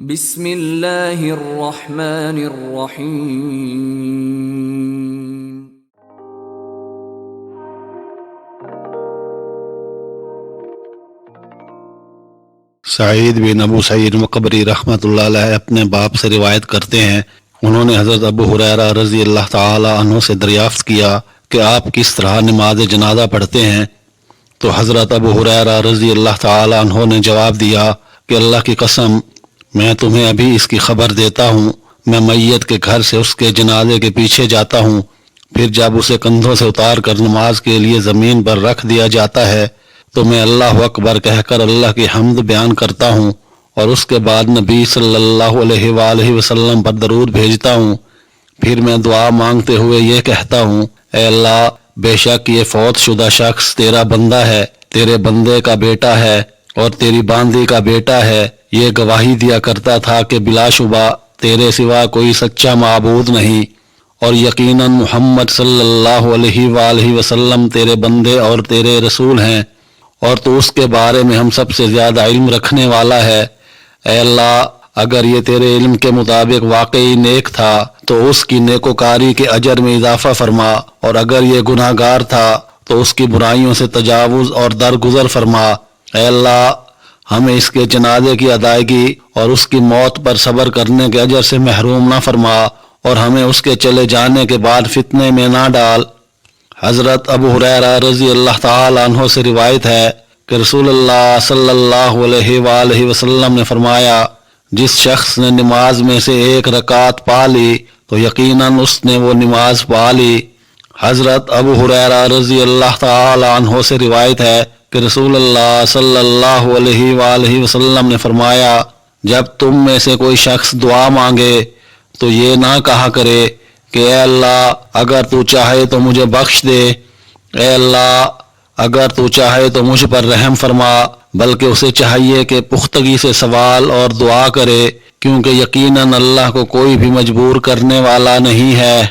بسم اللہ الرحمن الرحیم۔ سعید بن ابو سعید مقبری رحمۃ اللہ علیہ اپنے باپ سے روایت کرتے ہیں، انہوں نے حضرت ابو ہریرہ رضی اللہ تعالی عنہ سے دریافت کیا کہ آپ کس طرح نماز جنازہ پڑھتے ہیں، تو حضرت ابو ہریرہ رضی اللہ تعالی عنہ نے جواب دیا کہ اللہ کی قسم، میں تمہیں ابھی اس کی خبر دیتا ہوں، میں میت کے گھر سے اس کے جنازے کے پیچھے جاتا ہوں، پھر جب اسے کندھوں سے اتار کر نماز کے لیے زمین پر رکھ دیا جاتا ہے تو میں اللہ اکبر کہہ کر اللہ کی حمد بیان کرتا ہوں، اور اس کے بعد نبی صلی اللہ علیہ وآلہ وسلم پر درود بھیجتا ہوں، پھر میں دعا مانگتے ہوئے یہ کہتا ہوں، اے اللہ، بے شک یہ فوت شدہ شخص تیرا بندہ ہے، تیرے بندے کا بیٹا ہے اور تیری باندی کا بیٹا ہے، یہ گواہی دیا کرتا تھا کہ بلا شبہ تیرے سوا کوئی سچا معبود نہیں، اور یقیناً محمد صلی اللہ علیہ وآلہ وسلم تیرے بندے اور تیرے رسول ہیں، اور تو اس کے بارے میں ہم سب سے زیادہ علم رکھنے والا ہے۔ اے اللہ، اگر یہ تیرے علم کے مطابق واقعی نیک تھا تو اس کی نیکوکاری کے اجر میں اضافہ فرما، اور اگر یہ گناہ گار تھا تو اس کی برائیوں سے تجاوز اور درگزر فرما۔ اے اللہ، ہمیں اس کے جنازے کی ادائیگی اور اس کی موت پر صبر کرنے کے اجر سے محروم نہ فرما، اور ہمیں اس کے چلے جانے کے بعد فتنے میں نہ ڈال۔ حضرت ابو ہریرہ رضی اللہ تعالی عنہ سے روایت ہے کہ رسول اللہ صلی اللہ علیہ وآلہ وسلم نے فرمایا، جس شخص نے نماز میں سے ایک رکعت پا لی تو یقیناً اس نے وہ نماز پا لی۔ حضرت ابو ہریرہ رضی اللہ تعالی عنہ سے روایت ہے کہ رسول اللہ صلی اللہ علیہ وآلہ وسلم نے فرمایا، جب تم میں سے کوئی شخص دعا مانگے تو یہ نہ کہا کرے کہ اے اللہ، اگر تو چاہے تو مجھے بخش دے، اے اللہ، اگر تو چاہے تو مجھ پر رحم فرما، بلکہ اسے چاہیے کہ پختگی سے سوال اور دعا کرے، کیونکہ یقیناً اللہ کو کوئی بھی مجبور کرنے والا نہیں ہے۔